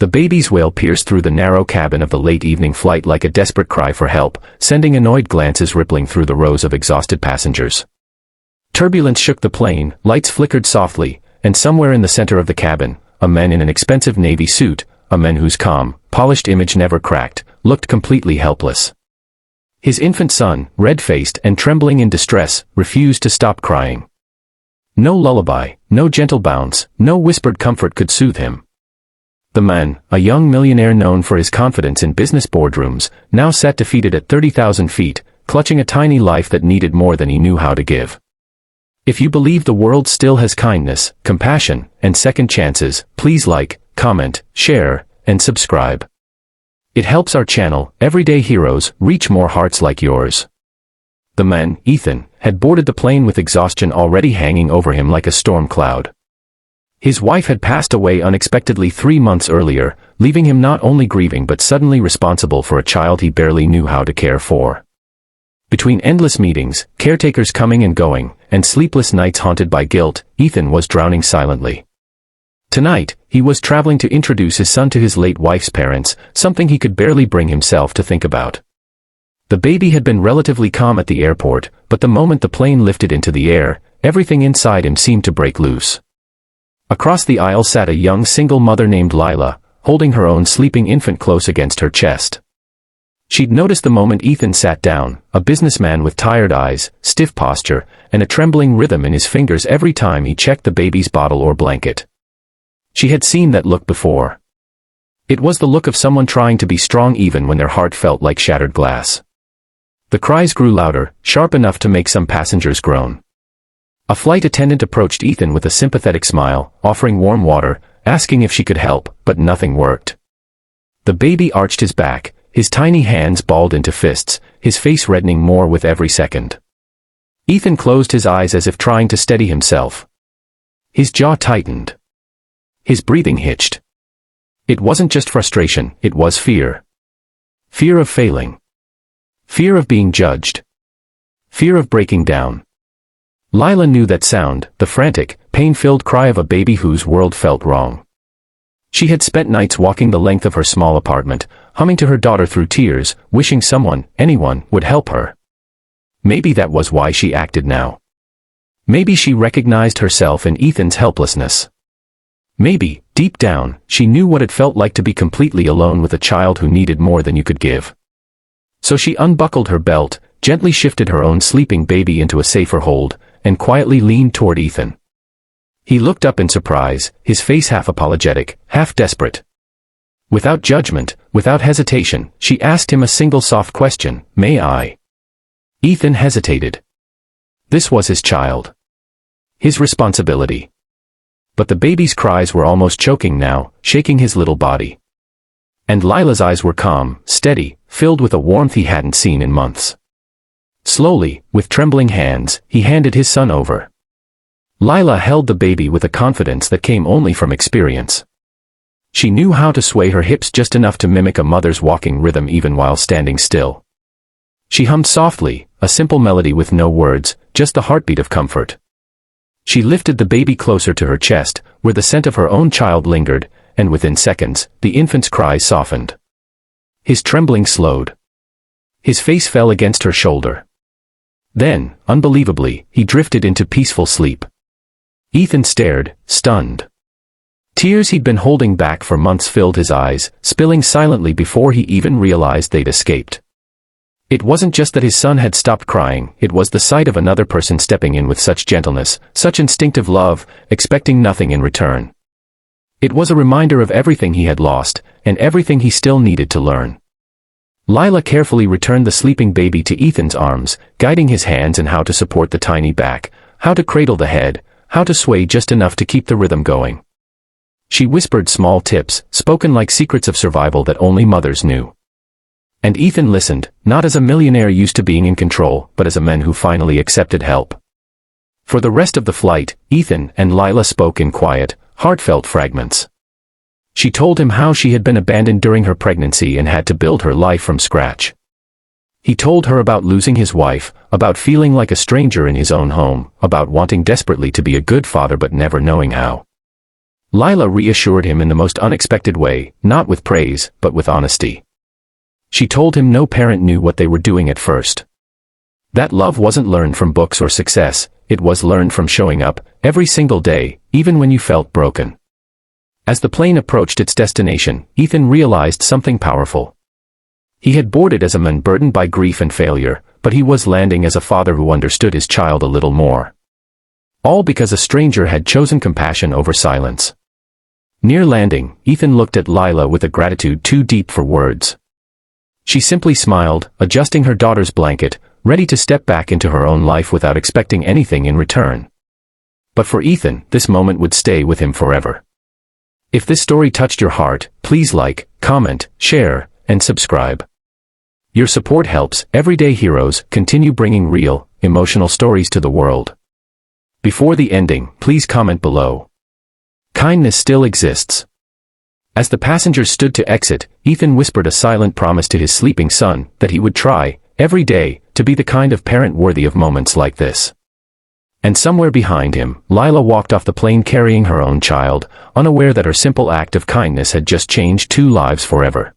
The baby's wail pierced through the narrow cabin of the late evening flight like a desperate cry for help, sending annoyed glances rippling through the rows of exhausted passengers. Turbulence shook the plane, lights flickered softly, and somewhere in the center of the cabin, a man in an expensive navy suit, a man whose calm, polished image never cracked, looked completely helpless. His infant son, red-faced and trembling in distress, refused to stop crying. No lullaby, no gentle bounce, no whispered comfort could soothe him. The man, a young millionaire known for his confidence in business boardrooms, now sat defeated at 30,000 feet, clutching a tiny life that needed more than he knew how to give. If you believe the world still has kindness, compassion, and second chances, please like, comment, share, and subscribe. It helps our channel, Everyday Heroes, reach more hearts like yours. The man, Ethan, had boarded the plane with exhaustion already hanging over him like a storm cloud. His wife had passed away unexpectedly 3 months earlier, leaving him not only grieving but suddenly responsible for a child he barely knew how to care for. Between endless meetings, caretakers coming and going, and sleepless nights haunted by guilt, Ethan was drowning silently. Tonight, he was traveling to introduce his son to his late wife's parents, something he could barely bring himself to think about. The baby had been relatively calm at the airport, but the moment the plane lifted into the air, everything inside him seemed to break loose. Across the aisle sat a young single mother named Lila, holding her own sleeping infant close against her chest. She'd noticed the moment Ethan sat down, a businessman with tired eyes, stiff posture, and a trembling rhythm in his fingers every time he checked the baby's bottle or blanket. She had seen that look before. It was the look of someone trying to be strong even when their heart felt like shattered glass. The cries grew louder, sharp enough to make some passengers groan. A flight attendant approached Ethan with a sympathetic smile, offering warm water, asking if she could help, but nothing worked. The baby arched his back, his tiny hands balled into fists, his face reddening more with every second. Ethan closed his eyes as if trying to steady himself. His jaw tightened. His breathing hitched. It wasn't just frustration, it was fear. Fear of failing. Fear of being judged. Fear of breaking down. Lila knew that sound, the frantic, pain-filled cry of a baby whose world felt wrong. She had spent nights walking the length of her small apartment, humming to her daughter through tears, wishing someone, anyone, would help her. Maybe that was why she acted now. Maybe she recognized herself in Ethan's helplessness. Maybe, deep down, she knew what it felt like to be completely alone with a child who needed more than you could give. So she unbuckled her belt, gently shifted her own sleeping baby into a safer hold, and quietly leaned toward Ethan. He looked up in surprise, his face half apologetic, half desperate. Without judgment, without hesitation, she asked him a single soft question, "May I?" Ethan hesitated. This was his child. His responsibility. But the baby's cries were almost choking now, shaking his little body. And Lila's eyes were calm, steady, filled with a warmth he hadn't seen in months. Slowly, with trembling hands, he handed his son over. Lila held the baby with a confidence that came only from experience. She knew how to sway her hips just enough to mimic a mother's walking rhythm even while standing still. She hummed softly, a simple melody with no words, just the heartbeat of comfort. She lifted the baby closer to her chest, where the scent of her own child lingered, and within seconds, the infant's cries softened. His trembling slowed. His face fell against her shoulder. Then, unbelievably, he drifted into peaceful sleep. Ethan stared, stunned. Tears he'd been holding back for months filled his eyes, spilling silently before he even realized they'd escaped. It wasn't just that his son had stopped crying, it was the sight of another person stepping in with such gentleness, such instinctive love, expecting nothing in return. It was a reminder of everything he had lost, and everything he still needed to learn. Lila carefully returned the sleeping baby to Ethan's arms, guiding his hands in how to support the tiny back, how to cradle the head, how to sway just enough to keep the rhythm going. She whispered small tips, spoken like secrets of survival that only mothers knew. And Ethan listened, not as a millionaire used to being in control, but as a man who finally accepted help. For the rest of the flight, Ethan and Lila spoke in quiet, heartfelt fragments. She told him how she had been abandoned during her pregnancy and had to build her life from scratch. He told her about losing his wife, about feeling like a stranger in his own home, about wanting desperately to be a good father but never knowing how. Lila reassured him in the most unexpected way, not with praise, but with honesty. She told him no parent knew what they were doing at first. That love wasn't learned from books or success, it was learned from showing up, every single day, even when you felt broken. As the plane approached its destination, Ethan realized something powerful. He had boarded as a man burdened by grief and failure, but he was landing as a father who understood his child a little more. All because a stranger had chosen compassion over silence. Near landing, Ethan looked at Lila with a gratitude too deep for words. She simply smiled, adjusting her daughter's blanket, ready to step back into her own life without expecting anything in return. But for Ethan, this moment would stay with him forever. If this story touched your heart, please like, comment, share, and subscribe. Your support helps everyday heroes continue bringing real, emotional stories to the world. Before the ending, please comment below. Kindness still exists. As the passengers stood to exit, Ethan whispered a silent promise to his sleeping son that he would try, every day, to be the kind of parent worthy of moments like this. And somewhere behind him, Lila walked off the plane carrying her own child, unaware that her simple act of kindness had just changed two lives forever.